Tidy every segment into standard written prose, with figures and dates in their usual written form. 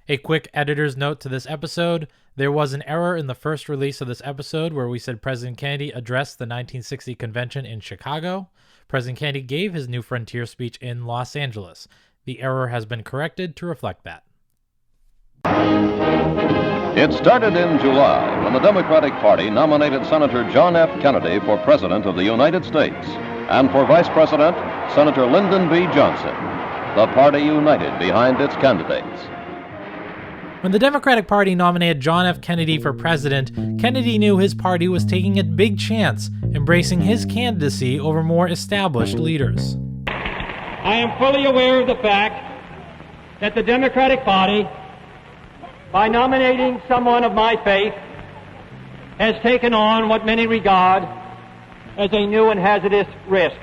A quick editor's note to this episode. There was an error in the first release of this episode where we said President Kennedy addressed the 1960 convention in Chicago. President Kennedy gave his New Frontier speech in Los Angeles. The error has been corrected to reflect that. It started in July when the Democratic Party nominated Senator John F. Kennedy for President of the United States, and for Vice President, Senator Lyndon B. Johnson. The party united behind its candidates. When the Democratic Party nominated John F. Kennedy for president, Kennedy knew his party was taking a big chance, embracing his candidacy over more established leaders. I am fully aware of the fact that the Democratic Party, by nominating someone of my faith, has taken on what many regard as a new and hazardous risk,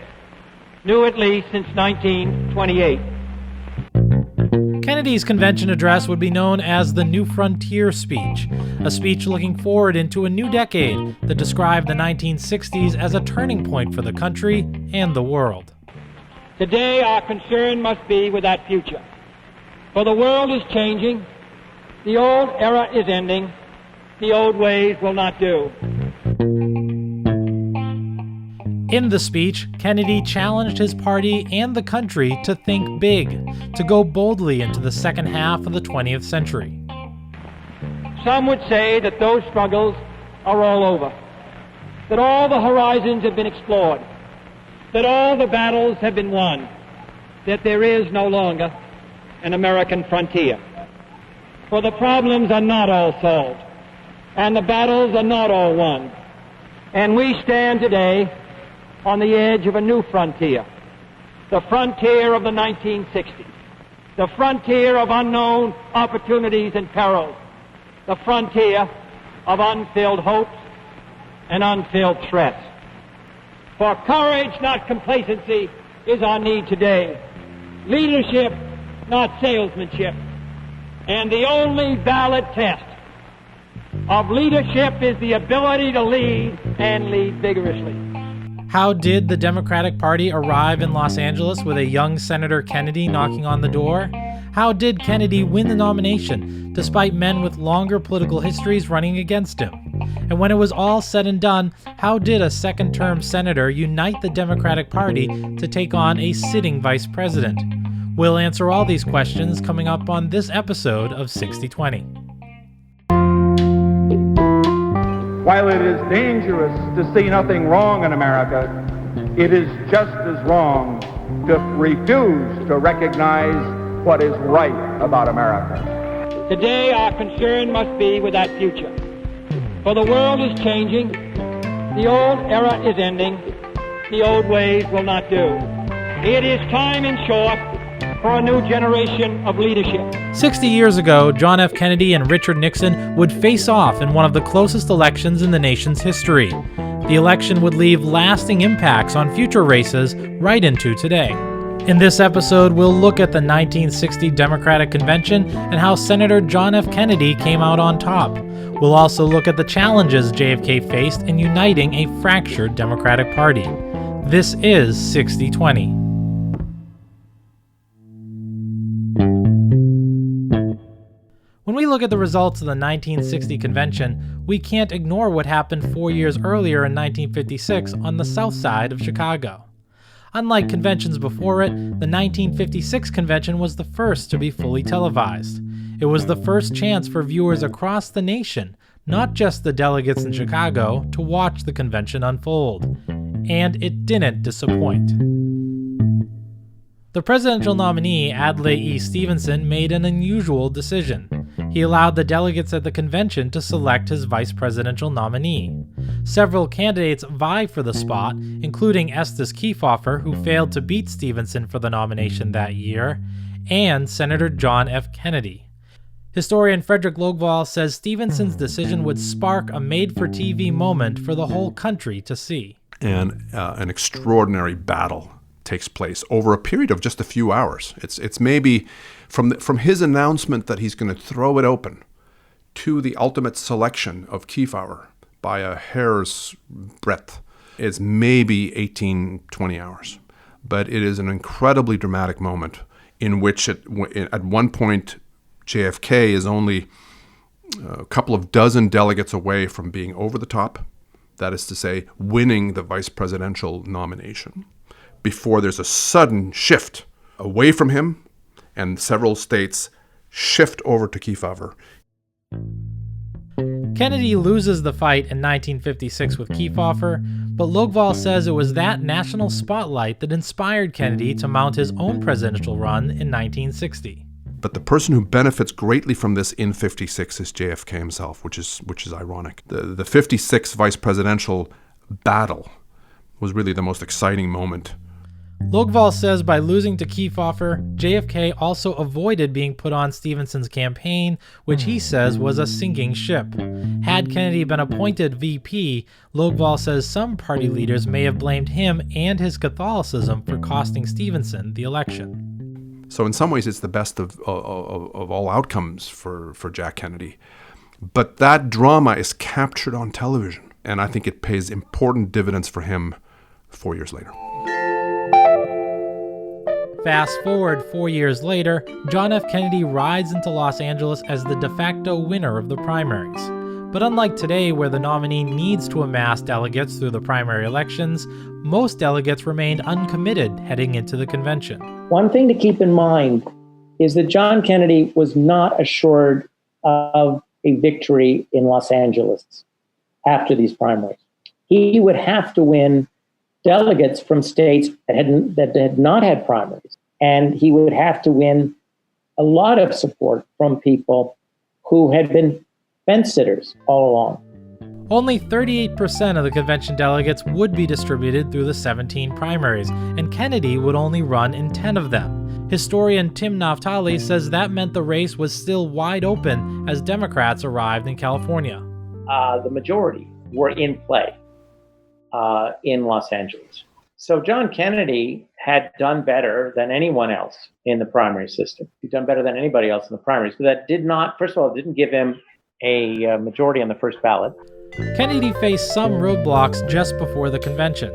new at least since 1928. Kennedy's convention address would be known as the New Frontier speech, a speech looking forward into a new decade that described the 1960s as a turning point for the country and the world. Today our concern must be with that future, for the world is changing, the old era is ending, the old ways will not do. In the speech, Kennedy challenged his party and the country to think big, to go boldly into the second half of the 20th century. Some would say that those struggles are all over, that all the horizons have been explored, that all the battles have been won, that there is no longer an American frontier. For the problems are not all solved, and the battles are not all won. And we stand today on the edge of a new frontier, the frontier of the 1960s, the frontier of unknown opportunities and perils, the frontier of unfilled hopes and unfilled threats. For courage, not complacency, is our need today. Leadership, not salesmanship. And the only valid test of leadership is the ability to lead and lead vigorously. How did the Democratic Party arrive in Los Angeles with a young Senator Kennedy knocking on the door? How did Kennedy win the nomination, despite men with longer political histories running against him? And when it was all said and done, how did a second-term senator unite the Democratic Party to take on a sitting vice president? We'll answer all these questions coming up on this episode of 6020. While it is dangerous to see nothing wrong in America, it is just as wrong to refuse to recognize what is right about America. Today our concern must be with that future. For the world is changing, the old era is ending, the old ways will not do. It is time, in short, for a new generation of leadership. 60 years ago, John F. Kennedy and Richard Nixon would face off in one of the closest elections in the nation's history. The election would leave lasting impacts on future races right into today. In this episode, we'll look at the 1960 Democratic Convention and how Senator John F. Kennedy came out on top. We'll also look at the challenges JFK faced in uniting a fractured Democratic Party. This is 6020. When we look at the results of the 1960 convention, we can't ignore what happened 4 years earlier in 1956 on the south side of Chicago. Unlike conventions before it, the 1956 convention was the first to be fully televised. It was the first chance for viewers across the nation, not just the delegates in Chicago, to watch the convention unfold. And it didn't disappoint. The presidential nominee, Adlai E. Stevenson, made an unusual decision. He allowed the delegates at the convention to select his vice presidential nominee. Several candidates vied for the spot, including Estes Kefauver, who failed to beat Stevenson for the nomination that year, and Senator John F. Kennedy. Historian Frederick Logval says Stevenson's decision would spark a made-for-TV moment for the whole country to see. And an extraordinary battle takes place over a period of just a few hours. It's maybe from his announcement that he's going to throw it open to the ultimate selection of Kefauver by a hair's breadth is maybe 18, 20 hours. But it is an incredibly dramatic moment in which at one point JFK is only a couple of dozen delegates away from being over the top, that is to say, winning the vice presidential nomination, before there's a sudden shift away from him and several states shift over to Kefauver. Kennedy loses the fight in 1956 with Kefauver, but Logval says it was that national spotlight that inspired Kennedy to mount his own presidential run in 1960. But the person who benefits greatly from this in 56 is JFK himself, which is ironic. The 56 vice presidential battle was really the most exciting moment. Logval says by losing to Kefauver, JFK also avoided being put on Stevenson's campaign, which he says was a sinking ship. Had Kennedy been appointed VP, Logval says some party leaders may have blamed him and his Catholicism for costing Stevenson the election. So in some ways, it's the best of all outcomes for Jack Kennedy. But that drama is captured on television, and I think it pays important dividends for him 4 years later. Fast forward 4 years later, John F. Kennedy rides into Los Angeles as the de facto winner of the primaries. But unlike today, where the nominee needs to amass delegates through the primary elections, most delegates remained uncommitted heading into the convention. One thing to keep in mind is that John Kennedy was not assured of a victory in Los Angeles after these primaries. He would have to win delegates from states that had not had primaries. And he would have to win a lot of support from people who had been fence sitters all along. Only 38% of the convention delegates would be distributed through the 17 primaries, and Kennedy would only run in 10 of them. Historian Tim Naftali says that meant the race was still wide open as Democrats arrived in California. The majority were in play in Los Angeles. So John Kennedy had done better than anyone else in the primary system. He'd done better than anybody else in the primaries, but that did not, first of all, didn't give him a majority on the first ballot. Kennedy faced some roadblocks just before the convention.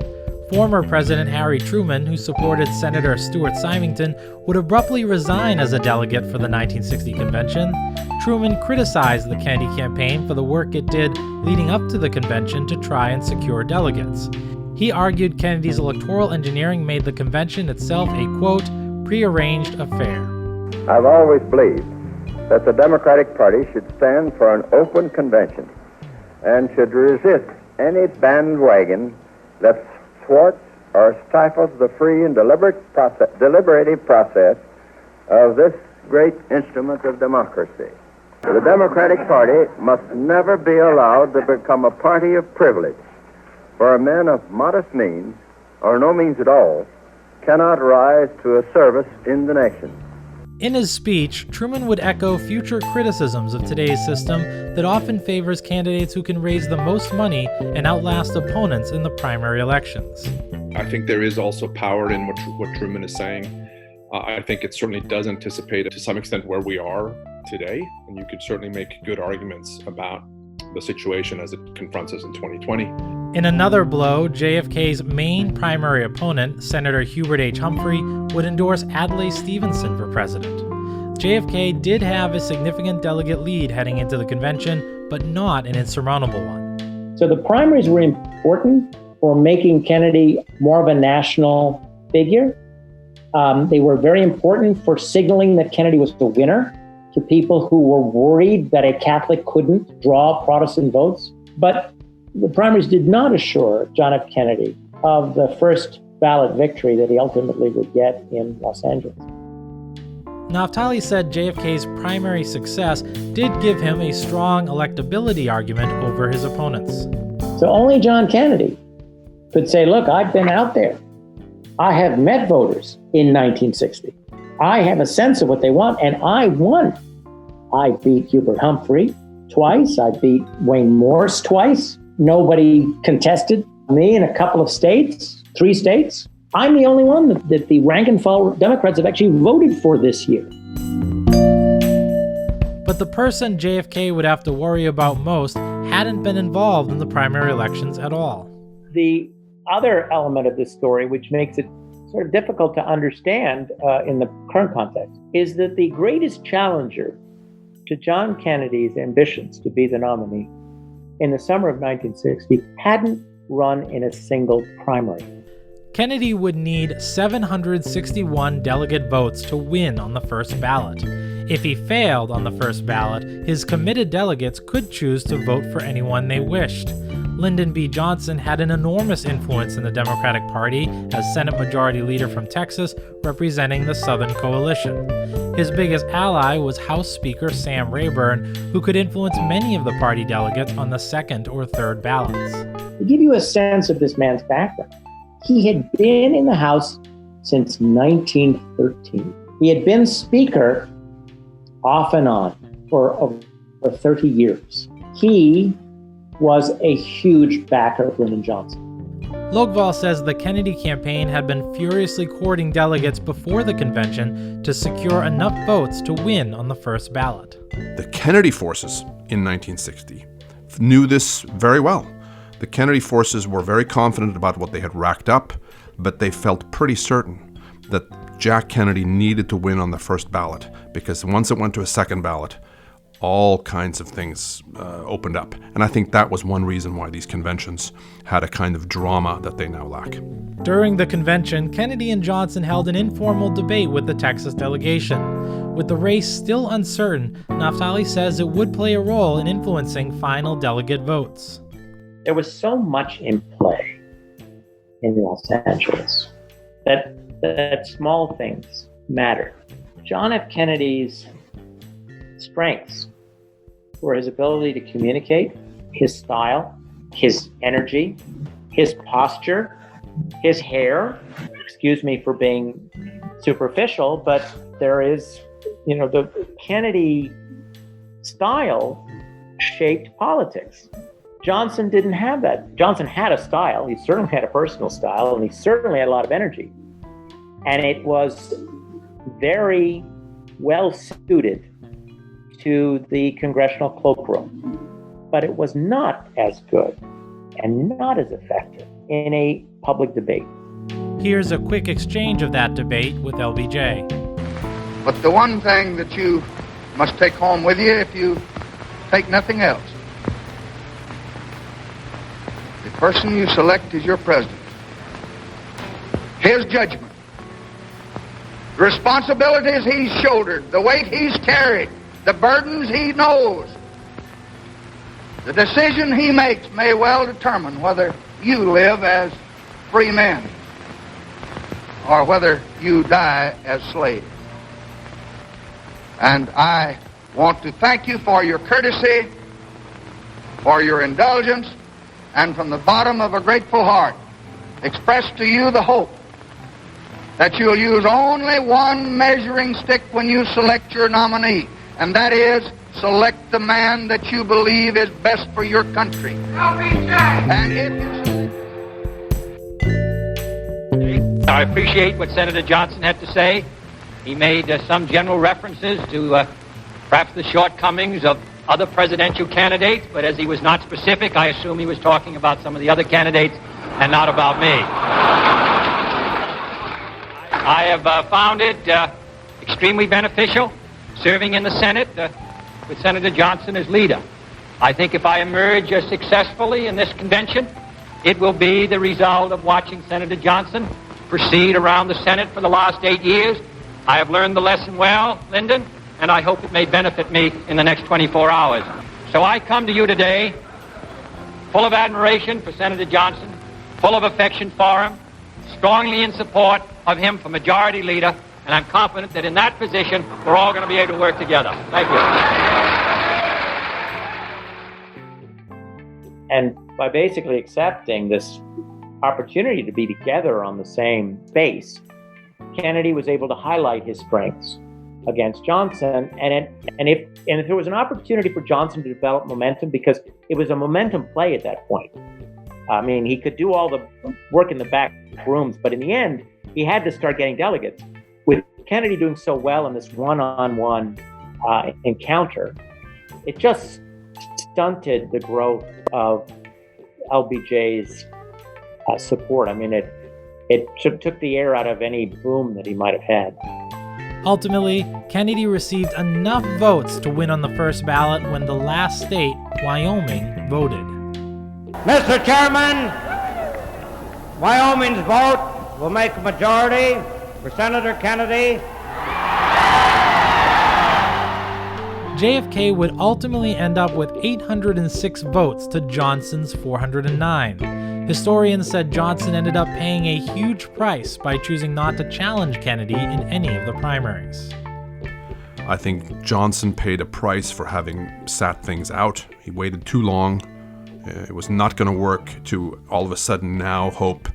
Former President Harry Truman, who supported Senator Stuart Symington, would abruptly resign as a delegate for the 1960 convention. Truman criticized the Kennedy campaign for the work it did leading up to the convention to try and secure delegates. He argued Kennedy's electoral engineering made the convention itself a, quote, prearranged affair. I've always believed that the Democratic Party should stand for an open convention and should resist any bandwagon that thwarts or stifles the free and deliberative process of this great instrument of democracy. The Democratic Party must never be allowed to become a party of privilege, for men of modest means, or no means at all, cannot rise to a service in the nation. In his speech, Truman would echo future criticisms of today's system that often favors candidates who can raise the most money and outlast opponents in the primary elections. I think there is also power in what Truman is saying. I think it certainly does anticipate to some extent where we are today, and you could certainly make good arguments about the situation as it confronts us in 2020. In another blow, JFK's main primary opponent, Senator Hubert H. Humphrey, would endorse Adlai Stevenson for president. JFK did have a significant delegate lead heading into the convention, but not an insurmountable one. So the primaries were important for making Kennedy more of a national figure. They were very important for signaling that Kennedy was the winner to people who were worried that a Catholic couldn't draw Protestant votes. But the primaries did not assure John F. Kennedy of the first ballot victory that he ultimately would get in Los Angeles. Naftali said JFK's primary success did give him a strong electability argument over his opponents. So only John Kennedy could say, look, I've been out there. I have met voters in 1960. I have a sense of what they want, and I won. I beat Hubert Humphrey twice. I beat Wayne Morse twice. Nobody contested me in a couple of states, 3 states. I'm the only one that the rank and file Democrats have actually voted for this year. But the person JFK would have to worry about most hadn't been involved in the primary elections at all. The other element of this story, which makes it sort of difficult to understand in the current context, is that the greatest challenger to John Kennedy's ambitions to be the nominee, in the summer of 1960, hadn't run in a single primary. Kennedy would need 761 delegate votes to win on the first ballot. If he failed on the first ballot, his committed delegates could choose to vote for anyone they wished. Lyndon B. Johnson had an enormous influence in the Democratic Party as Senate Majority Leader from Texas, representing the Southern Coalition. His biggest ally was House Speaker Sam Rayburn, who could influence many of the party delegates on the second or third ballots. To give you a sense of this man's background, he had been in the House since 1913. He had been Speaker off and on for over 30 years. He was a huge backer of Lyndon Johnson. Lokval says the Kennedy campaign had been furiously courting delegates before the convention to secure enough votes to win on the first ballot. The Kennedy forces in 1960 knew this very well. The Kennedy forces were very confident about what they had racked up, but they felt pretty certain that Jack Kennedy needed to win on the first ballot, because once it went to a second ballot, all kinds of things opened up. And I think that was one reason why these conventions had a kind of drama that they now lack. During the convention, Kennedy and Johnson held an informal debate with the Texas delegation. With the race still uncertain, Naftali says it would play a role in influencing final delegate votes. There was so much in play in Los Angeles that small things mattered. John F. Kennedy's strengths were his ability to communicate, his style, his energy, his posture, his hair. Excuse me for being superficial, but there is, the Kennedy style shaped politics. Johnson didn't have that. Johnson had a style. He certainly had a personal style, and he certainly had a lot of energy. And it was very well suited to the congressional cloakroom. But it was not as good and not as effective in a public debate. Here's a quick exchange of that debate with LBJ. But the one thing that you must take home with you, if you take nothing else, the person you select is your president. His judgment, the responsibilities he's shouldered, the weight he's carried, the burdens he knows, the decision he makes may well determine whether you live as free men or whether you die as slaves. And I want to thank you for your courtesy, for your indulgence, and from the bottom of a grateful heart, express to you the hope that you'll use only one measuring stick when you select your nominee, and that is select the man that you believe is best for your country. And I appreciate what Senator Johnson had to say. He made some general references to perhaps the shortcomings of other presidential candidates, but as he was not specific, I assume he was talking about some of the other candidates and not about me. I have found it extremely beneficial serving in the Senate with Senator Johnson as leader. I think if I emerge successfully in this convention, it will be the result of watching Senator Johnson proceed around the Senate for the last 8 years. I have learned the lesson well, Lyndon, and I hope it may benefit me in the next 24 hours. So I come to you today full of admiration for Senator Johnson, full of affection for him, strongly in support of him for Majority Leader, and I'm confident that in that position, we're all going to be able to work together. Thank you. And by basically accepting this opportunity to be together on the same space, Kennedy was able to highlight his strengths against Johnson, and if there was an opportunity for Johnson to develop momentum, because it was a momentum play at that point. I mean, he could do all the work in the back rooms, but in the end, he had to start getting delegates. With Kennedy doing so well in this one-on-one encounter, it just stunted the growth of LBJ's support. I mean, it took the air out of any boom that he might have had. Ultimately, Kennedy received enough votes to win on the first ballot when the last state, Wyoming, voted. Mr. Chairman, Wyoming's vote will make a majority for Senator Kennedy. JFK would ultimately end up with 806 votes to Johnson's 409. Historians said Johnson ended up paying a huge price by choosing not to challenge Kennedy in any of the primaries. I think Johnson paid a price for having sat things out. He waited too long. It was not going to work to all of a sudden now hope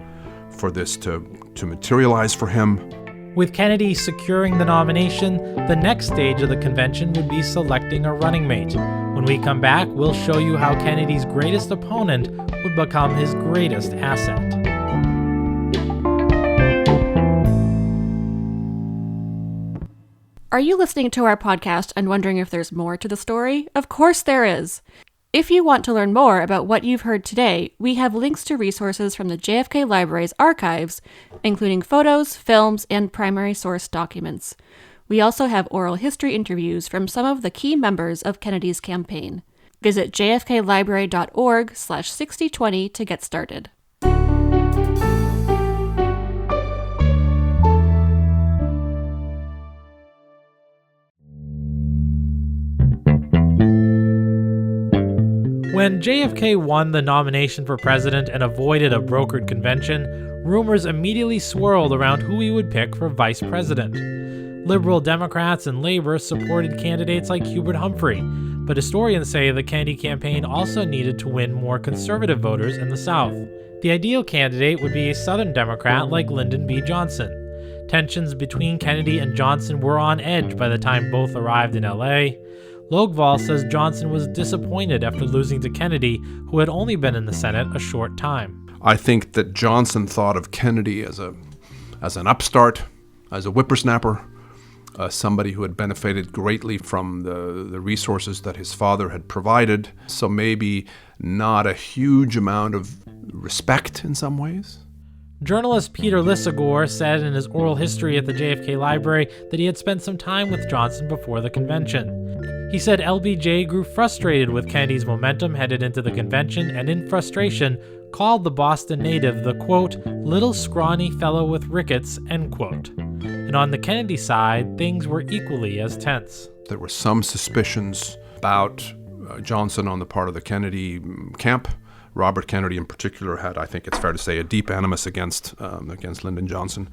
for this to materialize for him. With Kennedy securing the nomination, the next stage of the convention would be selecting a running mate. When we come back, we'll show you how Kennedy's greatest opponent would become his greatest asset. Are you listening to our podcast and wondering if there's more to the story? Of course there is. If you want to learn more about what you've heard today, we have links to resources from the JFK Library's archives, including photos, films, and primary source documents. We also have oral history interviews from some of the key members of Kennedy's campaign. Visit jfklibrary.org/6020 to get started. When JFK won the nomination for president and avoided a brokered convention, rumors immediately swirled around who he would pick for vice president. Liberal Democrats and Labor supported candidates like Hubert Humphrey, but historians say the Kennedy campaign also needed to win more conservative voters in the South. The ideal candidate would be a Southern Democrat like Lyndon B. Johnson. Tensions between Kennedy and Johnson were on edge by the time both arrived in LA. Logval says Johnson was disappointed after losing to Kennedy, who had only been in the Senate a short time. I think that Johnson thought of Kennedy as an upstart, as a whippersnapper, somebody who had benefited greatly from the resources that his father had provided. So maybe not a huge amount of respect in some ways. Journalist Peter Lissagore said in his oral history at the JFK Library that he had spent some time with Johnson before the convention. He said LBJ grew frustrated with Kennedy's momentum headed into the convention and in frustration called the Boston native the, quote, little scrawny fellow with rickets, end quote. And on the Kennedy side, things were equally as tense. There were some suspicions about Johnson on the part of the Kennedy camp. Robert Kennedy in particular had, I think it's fair to say, a deep animus against Lyndon Johnson.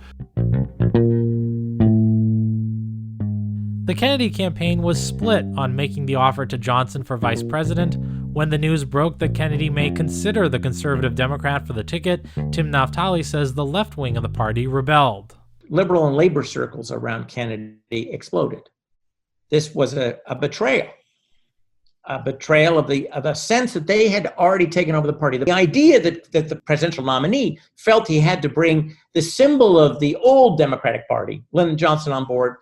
The Kennedy campaign was split on making the offer to Johnson for vice president. When the news broke that Kennedy may consider the conservative Democrat for the ticket, Tim Naftali says the left wing of the party rebelled. Liberal and labor circles around Kennedy exploded. This was a betrayal of the sense that they had already taken over the party. The idea that the presidential nominee felt he had to bring the symbol of the old Democratic Party, Lyndon Johnson, on board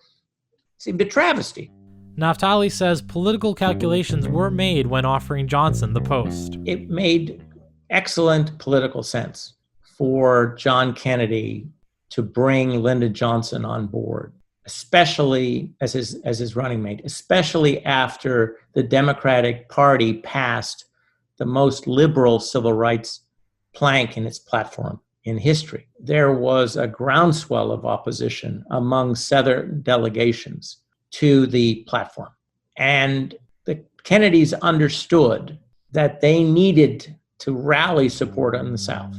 seemed a travesty. Naftali says political calculations were made when offering Johnson the post. It made excellent political sense for John Kennedy to bring Lyndon Johnson on board, especially as his running mate, especially after the Democratic Party passed the most liberal civil rights plank in its platform in history. There was a groundswell of opposition among Southern delegations to the platform. And the Kennedys understood that they needed to rally support in the South.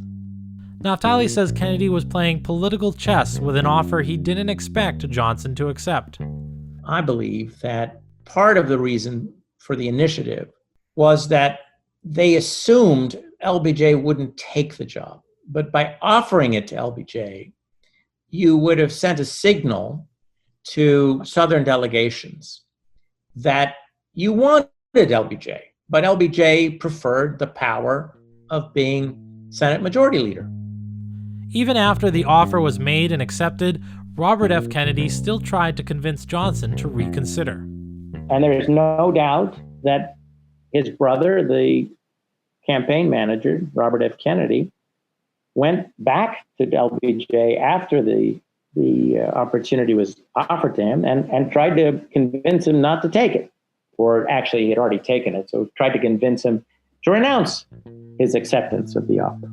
Naftali says Kennedy was playing political chess with an offer he didn't expect Johnson to accept. I believe that part of the reason for the initiative was that they assumed LBJ wouldn't take the job. But by offering it to LBJ, you would have sent a signal to Southern delegations that you wanted LBJ, but LBJ preferred the power of being Senate Majority Leader. Even after the offer was made and accepted, Robert F. Kennedy still tried to convince Johnson to reconsider. And there is no doubt that his brother, the campaign manager, Robert F. Kennedy, went back to LBJ after the the opportunity was offered to him and tried to convince him not to take it. Or actually, he had already taken it, so tried to convince him to renounce his acceptance of the offer.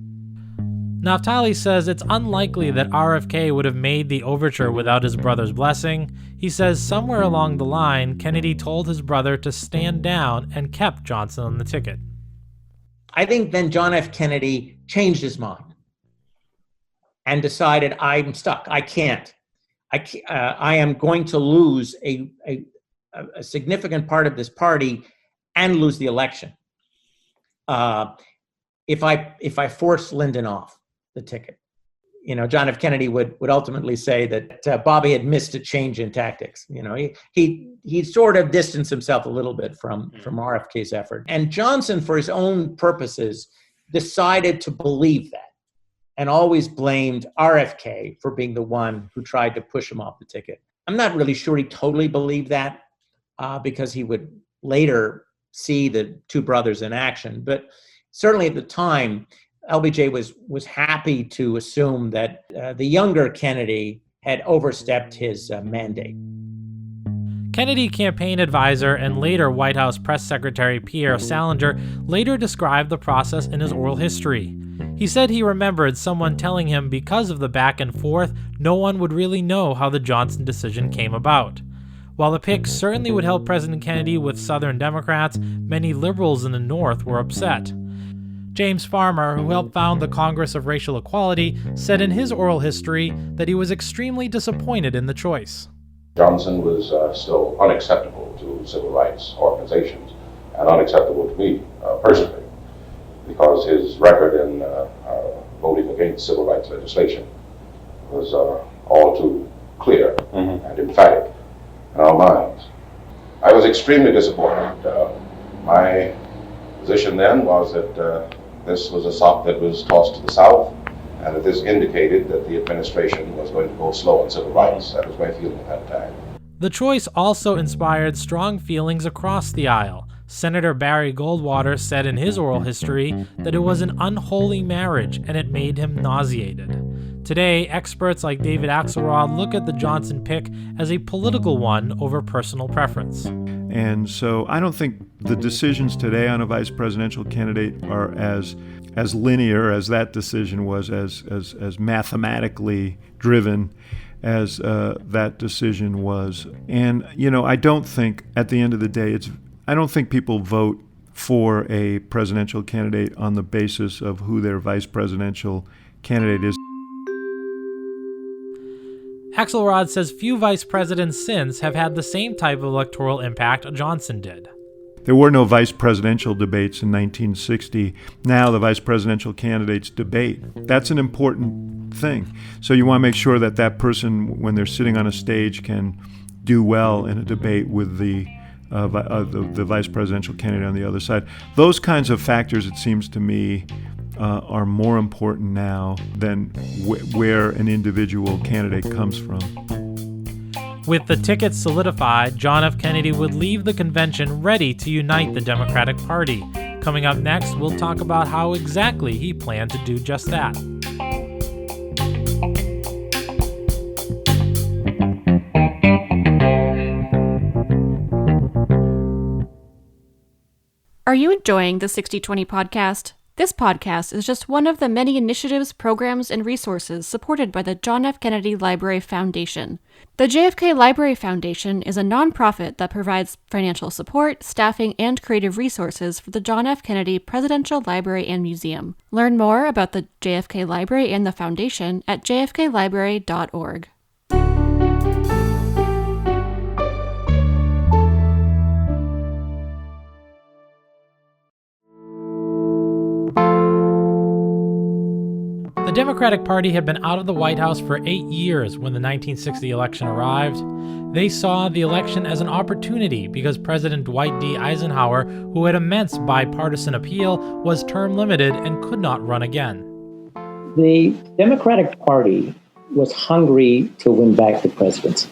Naftali says it's unlikely that RFK would have made the overture without his brother's blessing. He says somewhere along the line, Kennedy told his brother to stand down and kept Johnson on the ticket. I think then John F. Kennedy changed his mind and decided, I'm stuck. I can't. I am going to lose a significant part of this party and lose the election if I force Lyndon off the ticket. You know, John F. Kennedy would ultimately say that Bobby had missed a change in tactics. You know, he sort of distanced himself a little bit from RFK's effort. And Johnson, for his own purposes, decided to believe that and always blamed RFK for being the one who tried to push him off the ticket. I'm not really sure he totally believed that because he would later see the two brothers in action. But certainly at the time, LBJ was happy to assume that the younger Kennedy had overstepped his mandate. Kennedy campaign advisor and later White House press secretary Pierre Salinger later described the process in his oral history. He said he remembered someone telling him because of the back and forth, no one would really know how the Johnson decision came about. While the pick certainly would help President Kennedy with Southern Democrats, many liberals in the North were upset. James Farmer, who helped found the Congress of Racial Equality, said in his oral history that he was extremely disappointed in the choice. Johnson was still unacceptable to civil rights organizations and unacceptable to me personally, because his record in voting against civil rights legislation was all too clear and emphatic in our minds. I was extremely disappointed. My position then was that this was a sop that was tossed to the South, and that this indicated that the administration was going to go slow on civil rights. That was my feeling at that time. The choice also inspired strong feelings across the aisle. Senator Barry Goldwater said in his oral history that it was an unholy marriage and it made him nauseated. Today, experts like David Axelrod look at the Johnson pick as a political one over personal preference. And so I don't think the decisions today on a vice presidential candidate are as linear as that decision was, as mathematically driven as that decision was. And, you know, I don't think at the end of the day, I don't think people vote for a presidential candidate on the basis of who their vice presidential candidate is. Axelrod says few vice presidents since have had the same type of electoral impact Johnson did. There were no vice presidential debates in 1960. Now the vice presidential candidates debate. That's an important thing. So you want to make sure that that person, when they're sitting on a stage, can do well in a debate with the vice presidential candidate on the other side. Those kinds of factors, it seems to me, are more important now than where an individual candidate comes from. With the ticket solidified, John F. Kennedy would leave the convention ready to unite the Democratic Party. Coming up next, we'll talk about how exactly he planned to do just that. Are you enjoying the 60/20 podcast? This podcast is just one of the many initiatives, programs, and resources supported by the John F. Kennedy Library Foundation. The JFK Library Foundation is a nonprofit that provides financial support, staffing, and creative resources for the John F. Kennedy Presidential Library and Museum. Learn more about the JFK Library and the Foundation at jfklibrary.org. The Democratic Party had been out of the White House for 8 years when the 1960 election arrived. They saw the election as an opportunity because President Dwight D. Eisenhower, who had immense bipartisan appeal, was term limited and could not run again. The Democratic Party was hungry to win back the presidency.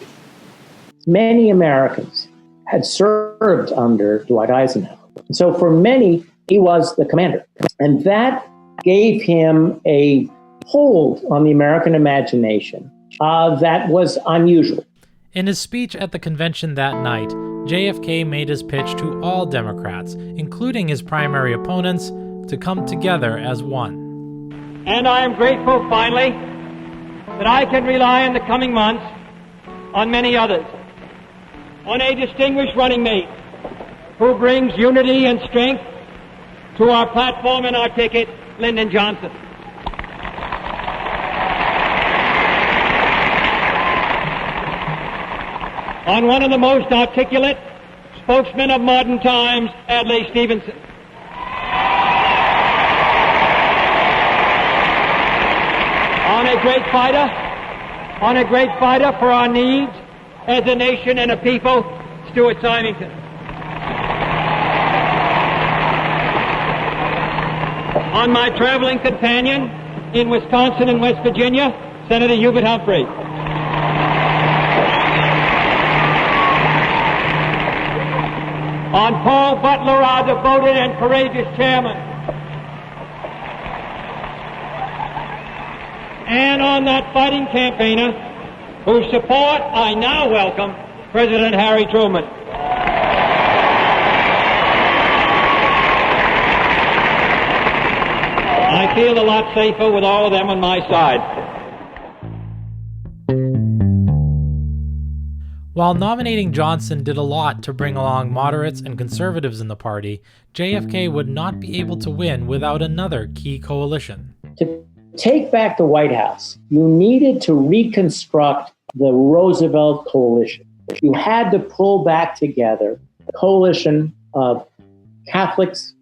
Many Americans had served under Dwight Eisenhower. And so for many, he was the commander. And that gave him a hold on the American imagination that was unusual. In his speech at the convention that night, JFK made his pitch to all Democrats, including his primary opponents, to come together as one. And I am grateful, finally, that I can rely in the coming months on many others, on a distinguished running mate who brings unity and strength to our platform and our ticket, Lyndon Johnson. On one of the most articulate spokesmen of modern times, Adlai Stevenson. On a great fighter for our needs as a nation and a people, Stuart Symington. On my traveling companion in Wisconsin and West Virginia, Senator Hubert Humphrey. On Paul Butler, our devoted and courageous chairman. And on that fighting campaigner whose support I now welcome, President Harry Truman. I feel a lot safer with all of them on my side. While nominating Johnson did a lot to bring along moderates and conservatives in the party, JFK would not be able to win without another key coalition. To take back the White House, you needed to reconstruct the Roosevelt coalition. You had to pull back together a coalition of Catholics,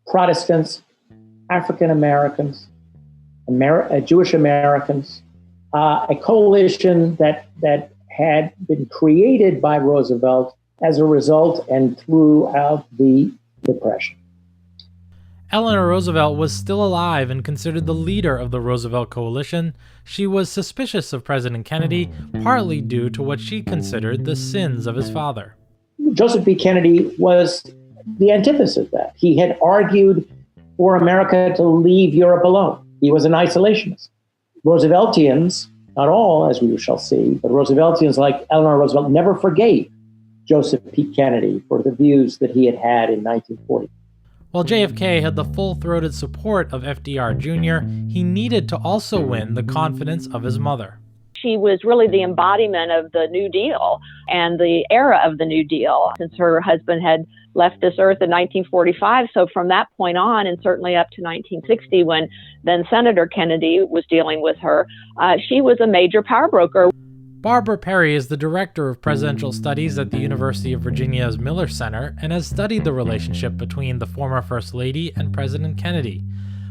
Protestants, African Americans, Jewish Americans, a coalition that had been created by Roosevelt as a result and throughout the Depression. Eleanor Roosevelt was still alive and considered the leader of the Roosevelt coalition. She was suspicious of President Kennedy, partly due to what she considered the sins of his father. Joseph P. Kennedy was the antithesis of that. He had argued for America to leave Europe alone. He was an isolationist. Rooseveltians, not all, as we shall see, but Rooseveltians like Eleanor Roosevelt never forgave Joseph P. Kennedy for the views that he had in 1940. While JFK had the full-throated support of FDR Jr., he needed to also win the confidence of his mother. She was really the embodiment of the New Deal and the era of the New Deal, since her husband had left this earth in 1945. So from that point on, and certainly up to 1960, when then Senator Kennedy was dealing with her, she was a major power broker. Barbara Perry is the director of presidential studies at the University of Virginia's Miller Center and has studied the relationship between the former First Lady and President Kennedy.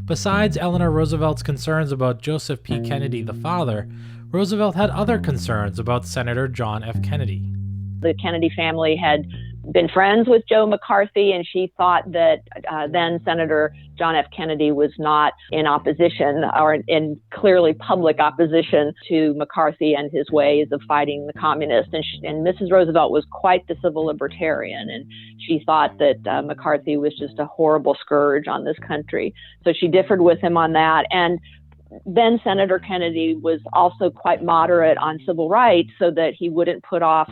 Besides Eleanor Roosevelt's concerns about Joseph P. Kennedy, the father, Roosevelt had other concerns about Senator John F. Kennedy. The Kennedy family had been friends with Joe McCarthy, and she thought that then Senator John F. Kennedy was not in opposition or in clearly public opposition to McCarthy and his ways of fighting the communists. And Mrs. Roosevelt was quite the civil libertarian, and she thought that McCarthy was just a horrible scourge on this country. So she differed with him on that. And then Senator Kennedy was also quite moderate on civil rights so that he wouldn't put off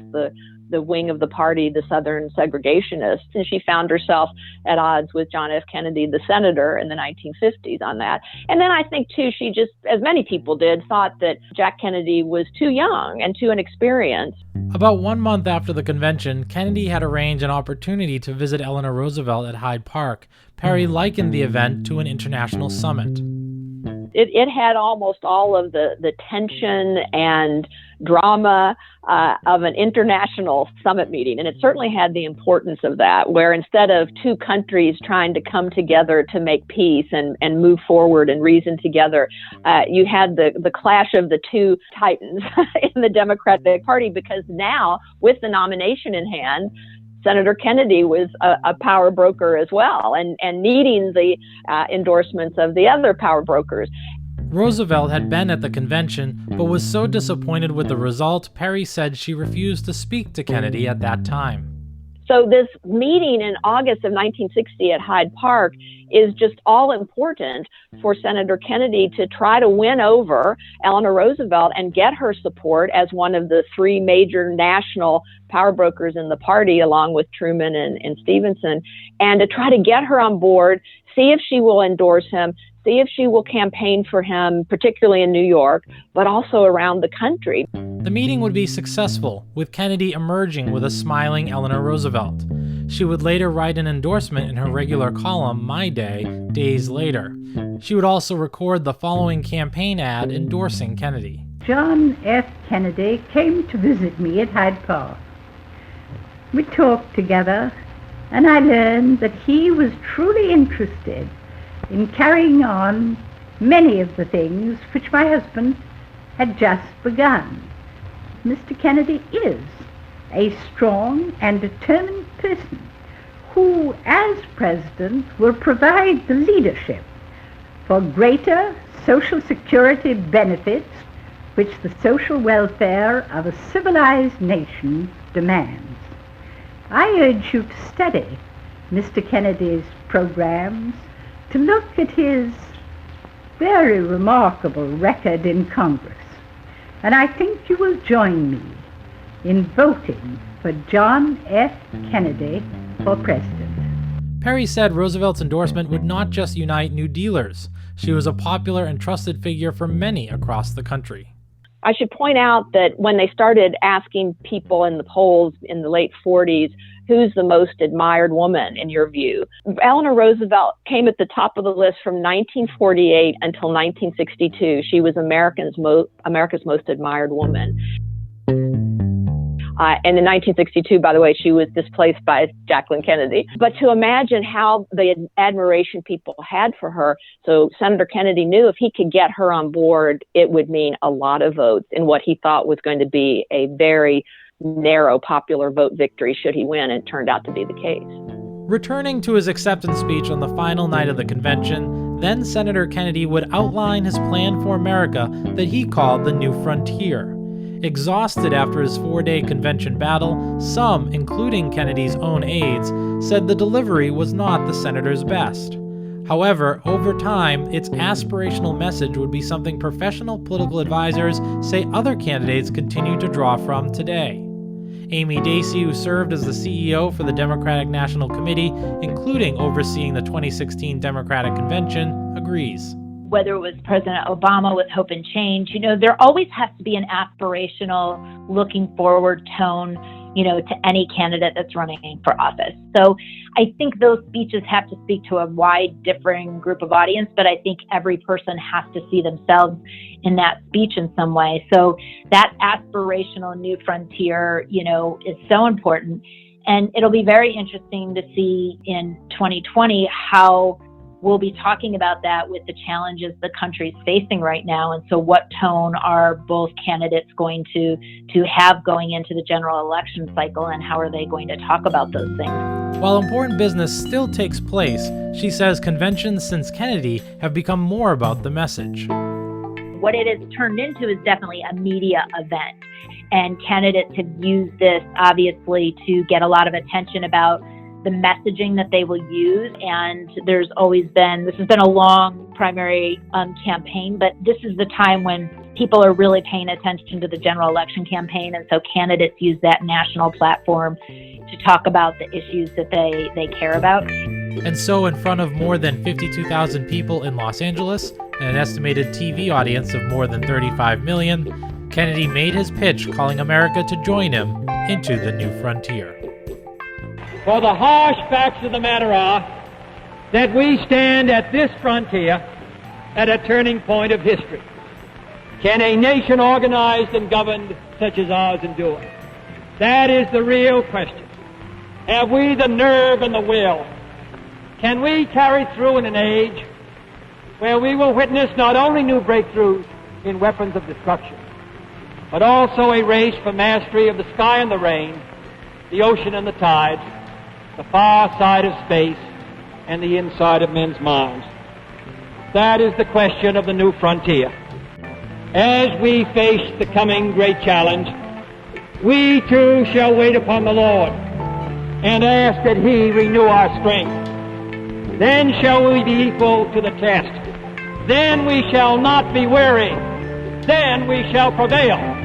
the wing of the party, the Southern segregationists. And she found herself at odds with John F. Kennedy, the senator, in the 1950s on that. And then I think, too, she just, as many people did, thought that Jack Kennedy was too young and too inexperienced. About 1 month after the convention, Kennedy had arranged an opportunity to visit Eleanor Roosevelt at Hyde Park. Perry likened the event to an international summit. It had almost all of the tension and drama of an international summit meeting. And it certainly had the importance of that, where instead of two countries trying to come together to make peace and move forward and reason together, you had the clash of the two titans in the Democratic Party, because now, with the nomination in hand, Senator Kennedy was a power broker as well, and needing the endorsements of the other power brokers. Roosevelt had been at the convention, but was so disappointed with the result, Perry said she refused to speak to Kennedy at that time. So this meeting in August of 1960 at Hyde Park is just all important for Senator Kennedy to try to win over Eleanor Roosevelt and get her support as one of the three major national power brokers in the party, along with Truman and Stevenson, and to try to get her on board, see if she will endorse him, see if she will campaign for him, particularly in New York, but also around the country. The meeting would be successful, with Kennedy emerging with a smiling Eleanor Roosevelt. She would later write an endorsement in her regular column, My Day, days later. She would also record the following campaign ad endorsing Kennedy. John F. Kennedy came to visit me at Hyde Park. We talked together, and I learned that he was truly interested in carrying on many of the things which my husband had just begun. Mr. Kennedy is a strong and determined person who, as president, will provide the leadership for greater social security benefits which the social welfare of a civilized nation demands. I urge you to study Mr. Kennedy's programs, to look at his very remarkable record in Congress, and I think you will join me in voting for John F. Kennedy for president. Perry said Roosevelt's endorsement would not just unite New Dealers. She was a popular and trusted figure for many across the country. I should point out that when they started asking people in the polls in the late 40s, who's the most admired woman in your view, Eleanor Roosevelt came at the top of the list from 1948 until 1962. She was America's most admired woman. And in 1962, by the way, she was displaced by Jacqueline Kennedy. But to imagine how the admiration people had for her, so Senator Kennedy knew if he could get her on board, it would mean a lot of votes in what he thought was going to be a very narrow popular vote victory should he win, and it turned out to be the case. Returning to his acceptance speech on the final night of the convention, then Senator Kennedy would outline his plan for America that he called the New Frontier. Exhausted after his 4-day convention battle, some, including Kennedy's own aides, said the delivery was not the senator's best. However, over time, its aspirational message would be something professional political advisors say other candidates continue to draw from today. Amy Dacey, who served as the CEO for the Democratic National Committee, including overseeing the 2016 Democratic Convention, agrees. Whether it was President Obama with Hope and Change, there always has to be an aspirational, looking forward tone, to any candidate that's running for office. So I think those speeches have to speak to a wide, differing group of audience, but I think every person has to see themselves in that speech in some way. So that aspirational new frontier, is so important. And it'll be very interesting to see in 2020 how we'll be talking about that with the challenges the country's facing right now. And so what tone are both candidates going to have going into the general election cycle, and how are they going to talk about those things? While important business still takes place, she says conventions since Kennedy have become more about the message. What it has turned into is definitely a media event. And candidates have used this, obviously, to get a lot of attention about the messaging that they will use. And this has been a long primary campaign, but this is the time when people are really paying attention to the general election campaign. And so candidates use that national platform to talk about the issues that they care about. And so in front of more than 52,000 people in Los Angeles and an estimated TV audience of more than 35 million, Kennedy made his pitch calling America to join him into the new frontier. For the harsh facts of the matter are that we stand at this frontier at a turning point of history. Can a nation organized and governed such as ours endure? That is the real question. Have we the nerve and the will? Can we carry through in an age where we will witness not only new breakthroughs in weapons of destruction, but also a race for mastery of the sky and the rain, the ocean and the tides, the far side of space, and the inside of men's minds? That is the question of the new frontier. As we face the coming great challenge, we too shall wait upon the Lord. and ask that he renew our strength. Then shall we be equal to the test. Then we shall not be weary. Then we shall prevail.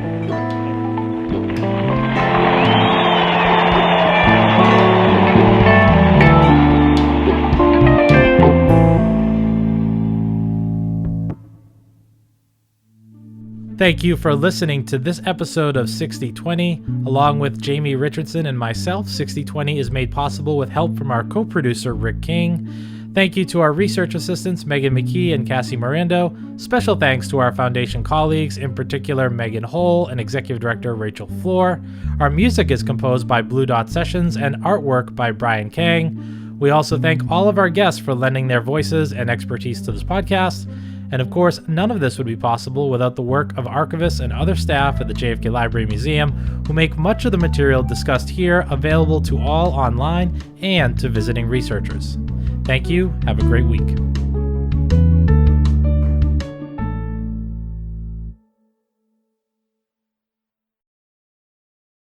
Thank you for listening to this episode of 6020. Along with Jamie Richardson and myself, 6020 is made possible with help from our co-producer, Rick King. Thank you to our research assistants, Megan McKee and Cassie Mirando. Special thanks to our foundation colleagues, in particular Megan Hull and Executive Director Rachel Floor. Our music is composed by Blue Dot Sessions and artwork by Brian Kang. We also thank all of our guests for lending their voices and expertise to this podcast. And of course, none of this would be possible without the work of archivists and other staff at the JFK Library Museum, who make much of the material discussed here available to all online and to visiting researchers. Thank you. Have a great week.